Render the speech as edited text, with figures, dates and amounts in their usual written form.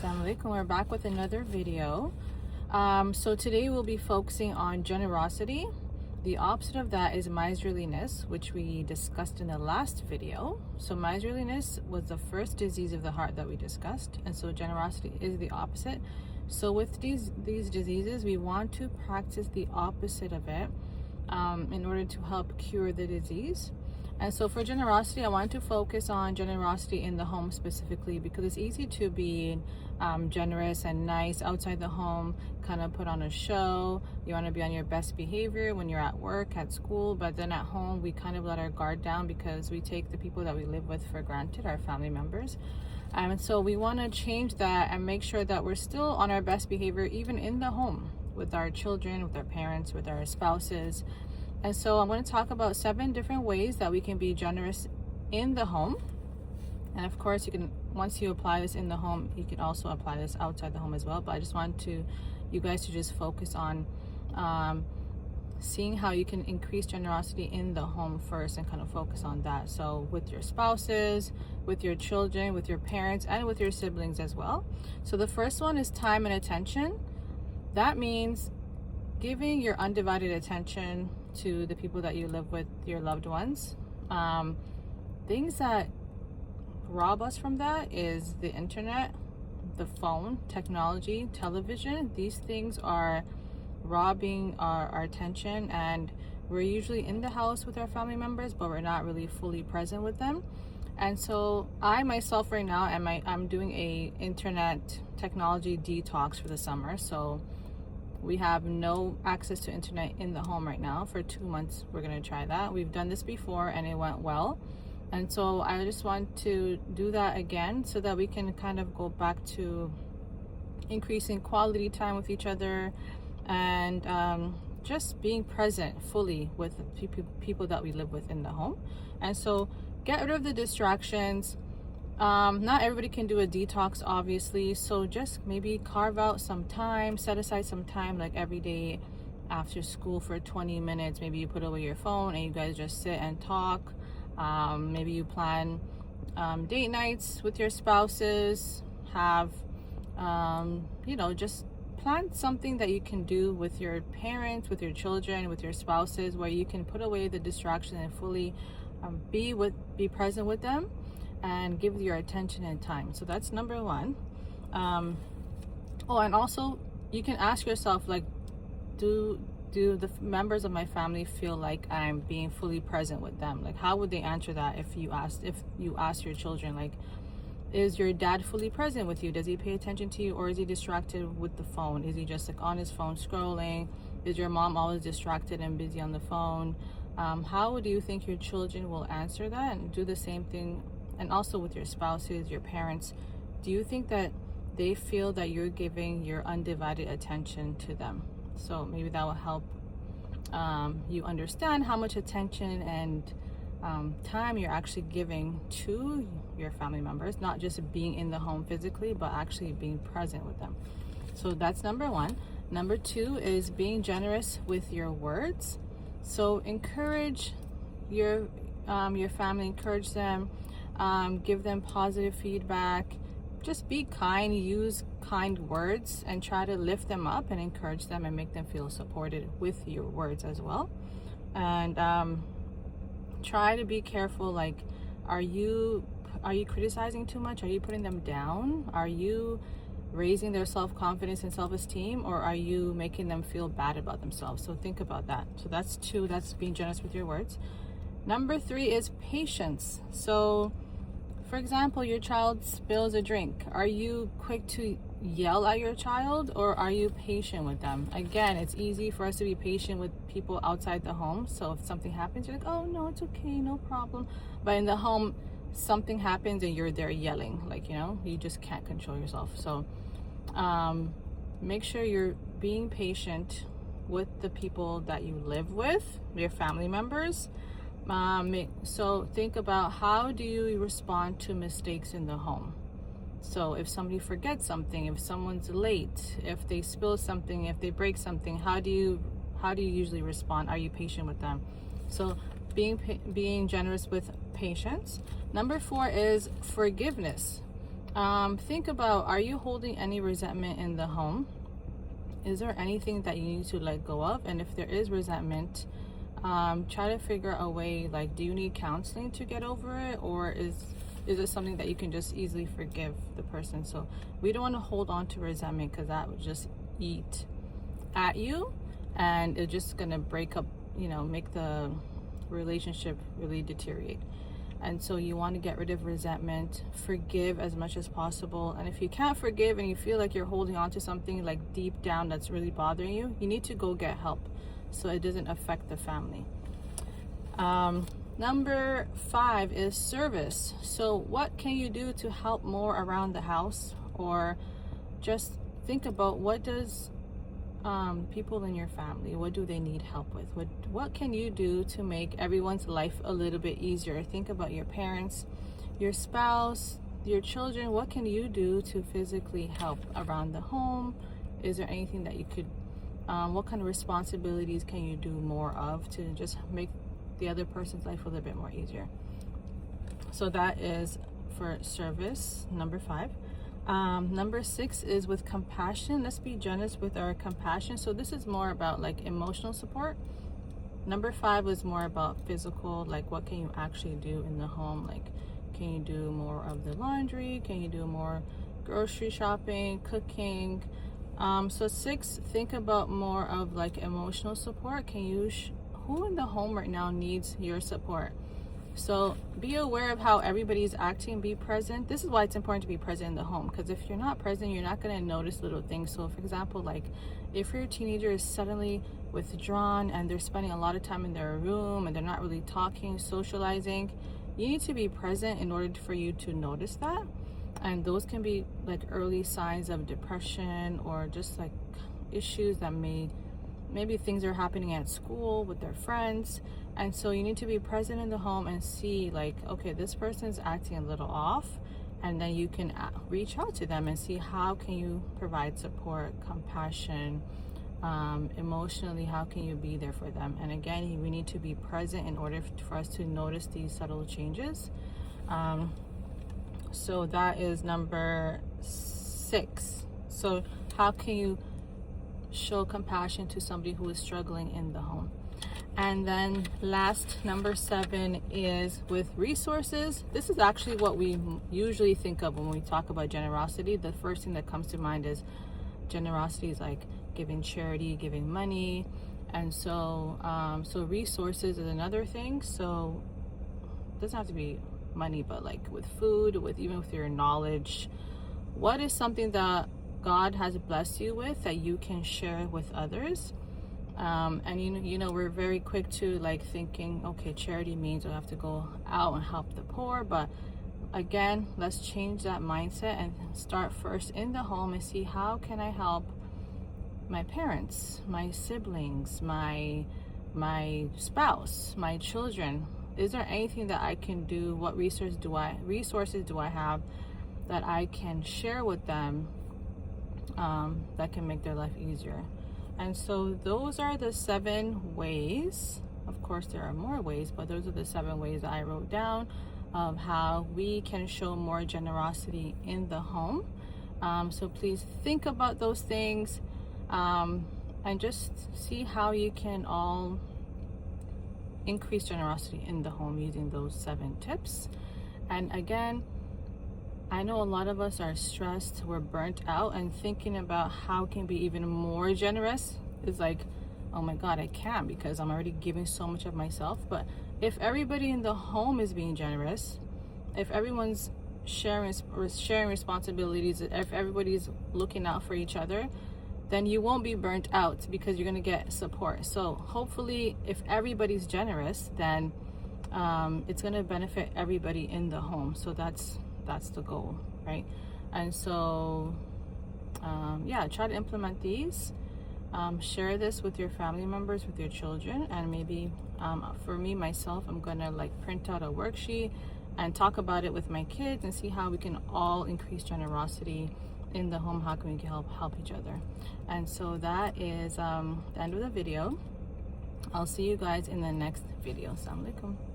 Assalamu alaikum. We're back with another video. So today we'll be focusing on generosity. The opposite of that is miserliness, which we discussed in the last video. So miserliness was the first disease of the heart that we discussed, and so generosity is the opposite. So with these diseases, we want to practice the opposite of it in order to help cure the disease. And so for generosity, I want to focus on generosity in the home specifically, because it's easy to be generous and nice outside the home, kind of put on a show. You want to be on your best behavior when you're at work, at school, but then at home, we kind of let our guard down because we take the people that we live with for granted, our family members. And so we want to change that and make sure that we're still on our best behavior, even in the home, with our children, with our parents, with our spouses. And so I'm going to talk about 7 different ways that we can be generous in the home. And of course, you can, once you apply this in the home, you can also apply this outside the home as well. But I just want you guys to just focus on seeing how you can increase generosity in the home first, and kind of focus on that. So with your spouses, with your children, with your parents, and with your siblings as well. So the first one is time and attention. That means giving your undivided attention to the people that you live with, your loved ones. Things that rob us from that is the internet, the phone, technology, television. These things are robbing our attention, and we're usually in the house with our family members, but we're not really fully present with them. And so I myself right now, I'm doing a internet technology detox for the summer. So we have no access to internet in the home right now for 2 months. We're going to try that. We've done this before and it went well. And so I just want to do that again so that we can kind of go back to increasing quality time with each other, and just being present fully with the people that we live with in the home. And so get rid of the distractions. Not everybody can do a detox, obviously, so just maybe carve out some time, set aside some time, like every day after school for 20 minutes. Maybe you put away your phone and you guys just sit and talk. Maybe you plan date nights with your spouses, have just plan something that you can do with your parents, with your children, with your spouses, where you can put away the distraction and fully be present with them and give your attention and time. So that's number 1. And also you can ask yourself, like, do the members of my family feel like I'm being fully present with them? Like, how would they answer that if you ask your children, like, is your dad fully present with you? Does he pay attention to you, or is he distracted with the phone? Is he just like on his phone scrolling? Is your mom always distracted and busy on the phone? How do you think your children will answer that? And do the same thing. And also with your spouses, your parents, do you think that they feel that you're giving your undivided attention to them? So maybe that will help you understand how much attention and time you're actually giving to your family members, not just being in the home physically, but actually being present with them. So that's number 1. Number 2 is being generous with your words. So encourage your family, encourage them. Give them positive feedback. Just be kind, use kind words, and try to lift them up and encourage them and make them feel supported with your words as well. And try to be careful, like, are you criticizing too much? Are you putting them down? Are you raising their self-confidence and self-esteem, or are you making them feel bad about themselves? So think about that. So that's 2, that's being generous with your words. Number 3 is patience. So for example, your child spills a drink. Are you quick to yell at your child, or are you patient with them? Again, it's easy for us to be patient with people outside the home. So if something happens, you're like, oh no, it's okay, no problem. But in the home, something happens and you're there yelling, like, you just can't control yourself. So make sure you're being patient with the people that you live with, your family members. So think about, how do you respond to mistakes in the home? So if somebody forgets something, if someone's late, if they spill something, if they break something, how do you usually respond? Are you patient with them? So being generous with patience. Number 4 is forgiveness. Think about, are you holding any resentment in the home? Is there anything that you need to let go of? And if there is resentment, try to figure out a way, like, do you need counseling to get over it, or is it something that you can just easily forgive the person? So we don't want to hold on to resentment, because that would just eat at you, and it's just gonna break up, make the relationship really deteriorate. And so you want to get rid of resentment, forgive as much as possible. And if you can't forgive and you feel like you're holding on to something like deep down that's really bothering you, you need to go get help so it doesn't affect the family. Number 5 is service. So what can you do to help more around the house? Or just think about, what does people in your family, what do they need help with? What can you do to make everyone's life a little bit easier? Think about your parents, your spouse, your children. What can you do to physically help around the home? Is there anything that you could, what kind of responsibilities can you do more of to just make the other person's life a little bit more easier? So that is for service, number 5. Number 6 is with compassion. Let's be generous with our compassion. So this is more about like emotional support. Number 5 was more about physical, like what can you actually do in the home? Like, can you do more of the laundry? Can you do more grocery shopping, cooking? So 6, think about more of like emotional support. Can you, who in the home right now needs your support? So be aware of how everybody's acting, be present. This is why it's important to be present in the home, because if you're not present, you're not going to notice little things. So for example, like if your teenager is suddenly withdrawn and they're spending a lot of time in their room and they're not really talking, socializing, you need to be present in order for you to notice that. And those can be like early signs of depression, or just like issues that maybe things are happening at school with their friends. And so you need to be present in the home and see, like, okay, this person's acting a little off, and then you can reach out to them and see how can you provide support, compassion, emotionally, how can you be there for them? And again, we need to be present in order for us to notice these subtle changes. So that is number 6. So how can you show compassion to somebody who is struggling in the home? And then last, number 7 is with resources. This is actually what we usually think of when we talk about generosity. The first thing that comes to mind is generosity is like giving charity, giving money. And so so resources is another thing. So it doesn't have to be money, but like with food, even with your knowledge. What is something that God has blessed you with that you can share with others? And we're very quick to like thinking, okay, charity means I have to go out and help the poor. But again, let's change that mindset and start first in the home and see, how can I help my parents, my siblings, my spouse, my children? Is there anything that I can do? What resources do I have that I can share with them that can make their life easier? And so those are the 7 ways. Of course, there are more ways, but those are the 7 ways that I wrote down of how we can show more generosity in the home. So please think about those things, and just see how you can all increase generosity in the home using those 7 tips. And again, I know a lot of us are stressed, we're burnt out, and thinking about how can be even more generous is like, oh my God, I can't, because I'm already giving so much of myself. But if everybody in the home is being generous, if everyone's sharing responsibilities, if everybody's looking out for each other, then you won't be burnt out, because you're going to get support. So hopefully if everybody's generous, then it's going to benefit everybody in the home. So that's the goal, right? And so try to implement these. Share this with your family members, with your children, and maybe for me myself, I'm gonna like print out a worksheet and talk about it with my kids and see how we can all increase generosity in the home. How can we help each other? And so that is the end of the video. I'll see you guys in the next video. Assalamu alaikum.